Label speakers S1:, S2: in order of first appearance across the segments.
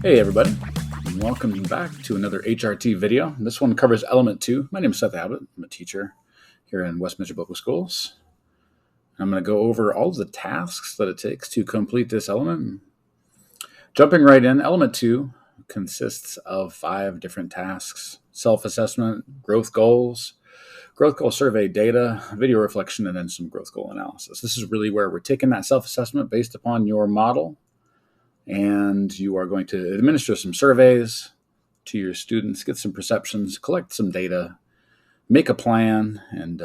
S1: Hey everybody, and welcome back to another HRT video. This one covers element 2. My name is Seth Abbott. I'm a teacher here in West Mitchell Public Schools. I'm going to go over all of the tasks that it takes to complete this element. Jumping right in, element 2 consists of 5 different tasks: self-assessment, growth goal survey data, video reflection, and then some growth goal analysis. This is really where we're taking that self-assessment based upon your model, and you are going to administer some surveys to your students, get some perceptions, collect some data, make a plan, and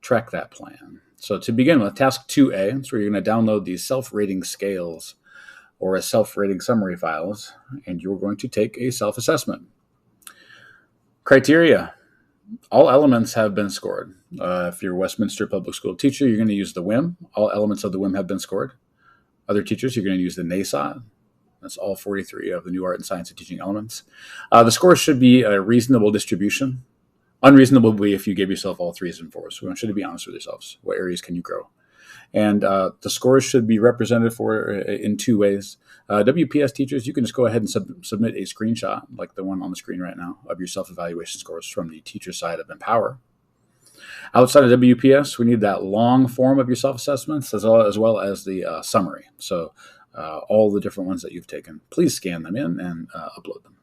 S1: track that plan. So to begin with, task 2A, that's where you're going to download these self-rating scales or a self-rating summary files, and you're going to take a self-assessment. Criteria: all elements have been scored. If you're a Westminster Public School teacher, you're going to use the WIM. All elements of the WIM have been scored. Other teachers, you're going to use the NASOT. That's all 43 of the new art and science and teaching elements. The scores should be a reasonable distribution. Unreasonable would be if you gave yourself all 3s and 4s. So we want you to be honest with yourselves. What areas can you grow? And the scores should be represented in 2 ways. WPS teachers, you can just go ahead and submit a screenshot, like the one on the screen right now, of your self-evaluation scores from the teacher side of Empower. Outside of WPS, we need that long form of your self-assessments as well as the summary. So all the different ones that you've taken, please scan them in and upload them.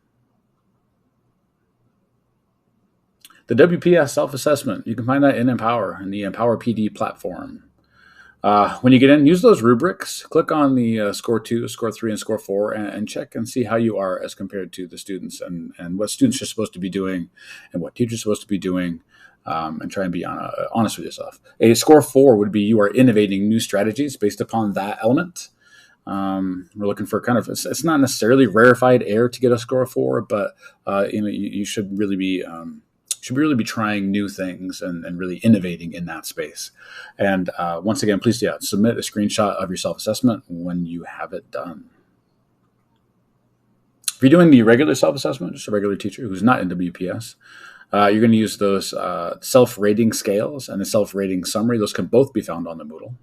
S1: The WPS self-assessment, you can find that in Empower, in the Empower PD platform. When you get in, use those rubrics. Click on the score 2, score 3, and score 4, and check and see how you are as compared to the students and what students are supposed to be doing and what teachers are supposed to be doing. And try and be honest with yourself. A score 4 would be you are innovating new strategies based upon that element. We're looking for it's not necessarily rarefied air to get a score 4, but you should really be trying new things and really innovating in that space. And once again, please submit a screenshot of your self-assessment when you have it done. If you're doing the regular self-assessment, just a regular teacher who's not in WPS, you're going to use those self-rating scales and a self-rating summary. Those can both be found on the Moodle.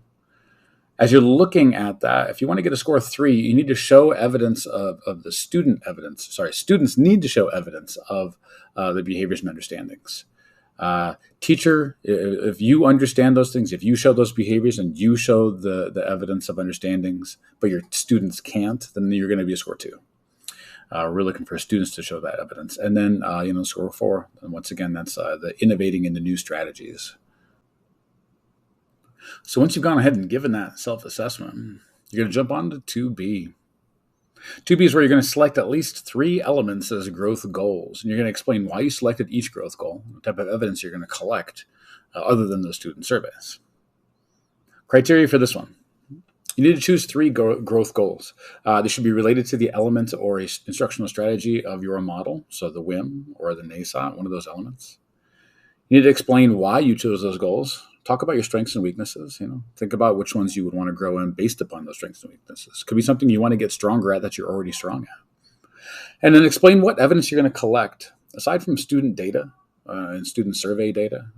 S1: As you're looking at that, if you want to get a score 3, you need to show evidence of the student evidence. Students need to show evidence of the behaviors and understandings. Teacher, if you understand those things, if you show those behaviors and you show the evidence of understandings, but your students can't, then you're going to be a score 2. We're looking for students to show that evidence. And then, score 4, and once again, that's the innovating into new strategies. So once you've gone ahead and given that self-assessment, you're going to jump on to 2B. 2B is where you're going to select at least 3 elements as growth goals. And you're going to explain why you selected each growth goal, what type of evidence you're going to collect other than those student surveys. Criteria for this one: you need to choose 3 growth goals. They should be related to the element or instructional strategy of your model, so the WIM or the NASOT, one of those elements. You need to explain why you chose those goals. Talk about your strengths and weaknesses. Think about which ones you would want to grow in based upon those strengths and weaknesses. Could be something you want to get stronger at that you're already strong at. And then explain what evidence you're going to collect. Aside from student data and student survey data,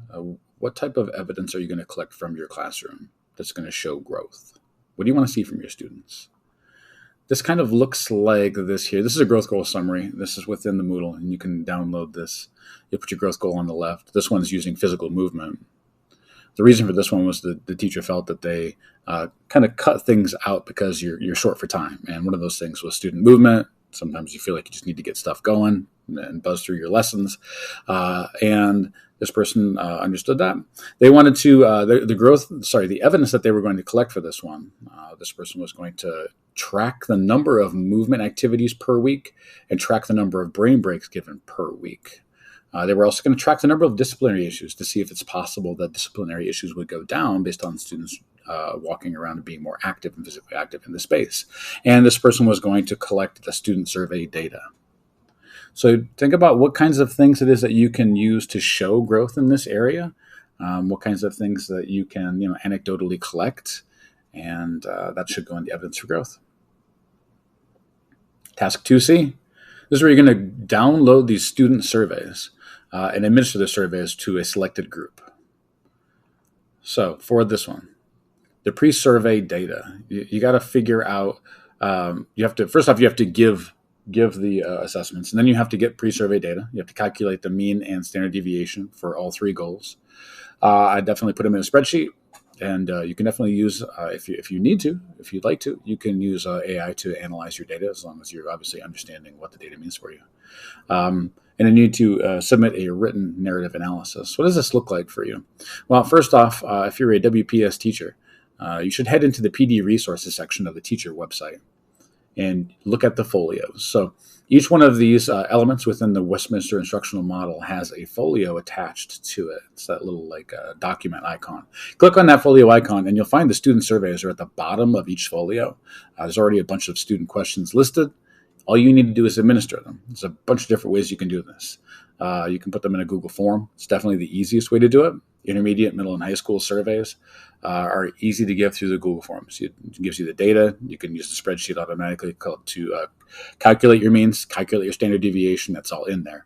S1: what type of evidence are you going to collect from your classroom that's going to show growth? What do you want to see from your students? This kind of looks like this here. This is a growth goal summary. This is within the Moodle, and you can download this. You put your growth goal on the left. This one's using physical movement. The reason for this one was the teacher felt that they kind of cut things out because you're short for time. And one of those things was student movement. Sometimes you feel like you just need to get stuff going and buzz through your lessons. And this person understood that. They wanted to, the evidence that they were going to collect for this one, this person was going to track the number of movement activities per week and track the number of brain breaks given per week. They were also going to track the number of disciplinary issues to see if it's possible that disciplinary issues would go down based on students walking around and being more active and physically active in the space. And this person was going to collect the student survey data. So think about what kinds of things it is that you can use to show growth in this area, what kinds of things that you can anecdotally collect, and that should go in the evidence for growth. Task 2C, this is where you're going to download these student surveys and administer the surveys to a selected group. So for this one, the pre-survey data, you got to figure out, you have to give give the assessments, and then you have to get pre-survey data. You have to calculate the mean and standard deviation for all three goals. I definitely put them in a spreadsheet, and you can definitely use, if you need to, if you'd like to, you can use AI to analyze your data, as long as you're obviously understanding what the data means for you. And you need to submit a written narrative analysis. What does this look like for you? Well, first off, if you're a WPS teacher, you should head into the PD resources section of the teacher website and look at the folios. So each one of these elements within the Westminster instructional model has a folio attached to it. It's that little document icon. Click on that folio icon and you'll find the student surveys are at the bottom of each folio. There's already a bunch of student questions listed. All you need to do is administer them. There's a bunch of different ways you can do this. You can put them in a Google form. It's definitely the easiest way to do it. Intermediate, middle, and high school surveys are easy to give through the Google Forms. It gives you the data. You can use the spreadsheet automatically to calculate your means, calculate your standard deviation. That's all in there.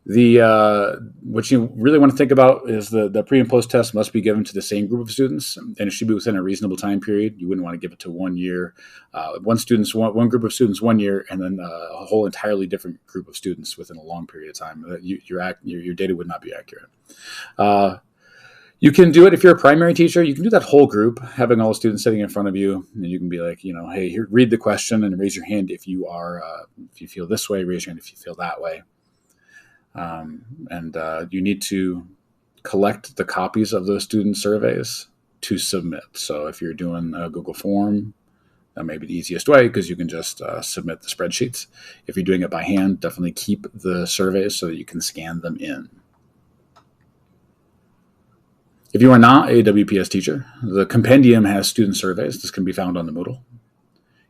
S1: What you really want to think about is the pre and post test must be given to the same group of students, and it should be within a reasonable time period. You wouldn't want to give it to 1 year, one group of students 1 year, and then a whole entirely different group of students within a long period of time. Your data would not be accurate. You can do it if you're a primary teacher. You can do that whole group, having all the students sitting in front of you, and you can be like, hey, here, read the question and raise your hand if you feel this way. Raise your hand if you feel that way. You need to collect the copies of those student surveys to submit. So if you're doing a Google form, that may be the easiest way because you can just submit the spreadsheets. If you're doing it by hand, definitely keep the surveys so that you can scan them in. If you are not a WPS teacher, the compendium has student surveys. This can be found on the Moodle.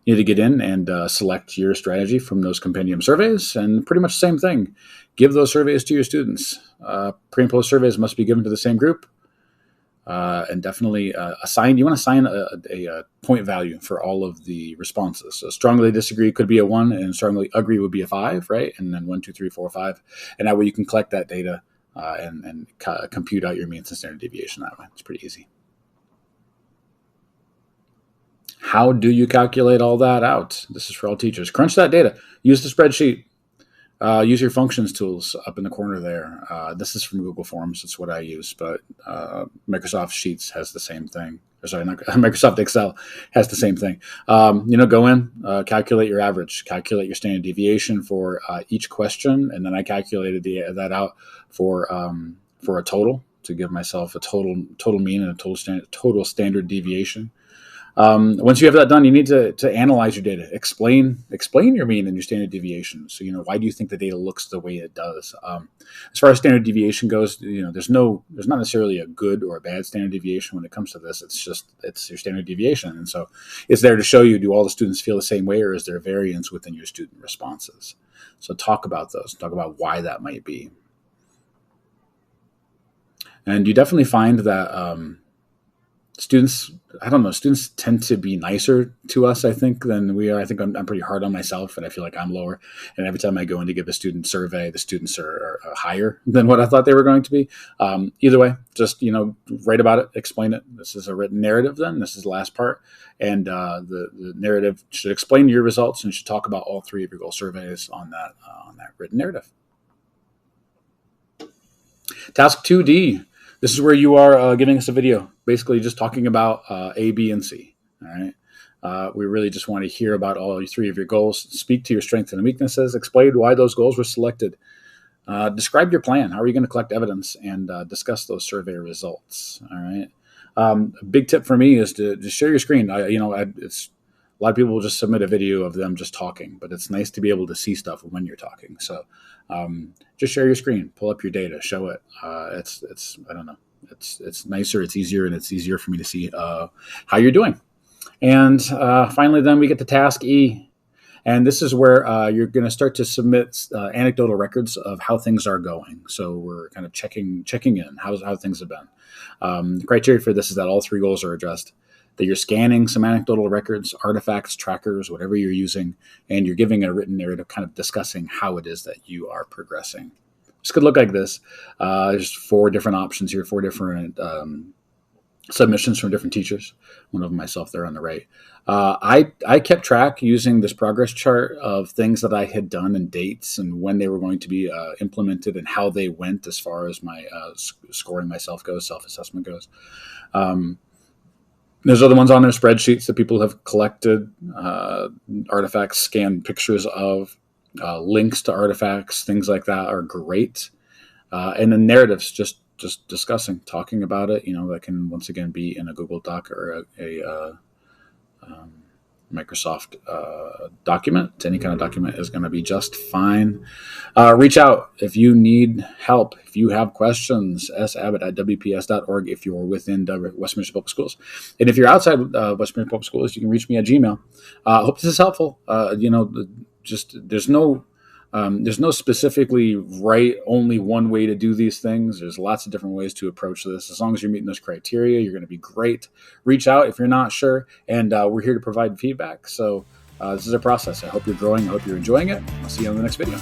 S1: You need to get in and select your strategy from those compendium surveys, and pretty much the same thing. Give those surveys to your students. Pre and post surveys must be given to the same group, and definitely you want to assign a point value for all of the responses. So strongly disagree could be a 1, and strongly agree would be a 5, right? And then 1, 2, 3, 4, 5, and that way you can collect that data and compute out your means and standard deviation that way. It's pretty easy. How do you calculate all that out? This is for all teachers. Crunch that data. Use the spreadsheet. Use your functions tools up in the corner there. This is from Google Forms. It's what I use, but Microsoft Sheets has the same thing. Microsoft Excel has the same thing. Go in, calculate your average, calculate your standard deviation for each question, and then I calculated that out for a total to give myself a total mean and a total standard deviation. Once you have that done, you need to analyze your data, explain your mean and your standard deviation. So, why do you think the data looks the way it does? As far as standard deviation goes, there's not necessarily a good or a bad standard deviation when it comes to this. It's your standard deviation. And so it's there to show you, do all the students feel the same way, or is there variance within your student responses? So talk about those, talk about why that might be. And you definitely find that, students tend to be nicer to us, I think, than we are. I think I'm pretty hard on myself, and I feel like I'm lower. And every time I go in to give a student survey, the students are higher than what I thought they were going to be. Either way, just, write about it, explain it. This is a written narrative then. This is the last part. And the narrative should explain your results and should talk about all 3 of your goal surveys on that written narrative. Task 2D. This is where you are giving us a video, basically just talking about A, B, and C. All right. We really just want to hear about all 3 of your goals. Speak to your strengths and weaknesses. Explain why those goals were selected. Describe your plan. How are you going to collect evidence and discuss those survey results? All right. A big tip for me is to share your screen. It's a lot of people will just submit a video of them just talking, but it's nice to be able to see stuff when you're talking. So just share your screen, pull up your data, show it. It's I don't know. It's nicer, it's easier, and it's easier for me to see how you're doing. And finally, then we get to task E. And this is where you're going to start to submit anecdotal records of how things are going. So we're kind of checking in, how things have been. The criteria for this is that all 3 goals are addressed, that you're scanning some anecdotal records, artifacts, trackers, whatever you're using, and you're giving a written narrative kind of discussing how it is that you are progressing. This could look like this. There's 4 different options here, 4 different submissions from different teachers. One of them myself there on the right. I kept track using this progress chart of things that I had done and dates and when they were going to be implemented and how they went as far as my scoring myself goes, self-assessment goes. There's other ones on their spreadsheets that people have collected, artifacts, scanned pictures of, links to artifacts, things like that are great. And then narratives, just discussing, talking about it. That can once again be in a Google Doc or a Microsoft document. Any kind of document is going to be just fine. Reach out if you need help. If you have questions, sabbott@wps.org if you're within Westminster Public Schools. And if you're outside Westminster Public Schools, you can reach me at Gmail. I hope this is helpful. There's no specifically right only one way to do these things. There's lots of different ways to approach this. As long as you're meeting those criteria, you're going to be great. Reach out if you're not sure, and we're here to provide feedback. So this is a process. I hope you're growing. I hope you're enjoying it. I'll see you on the next video.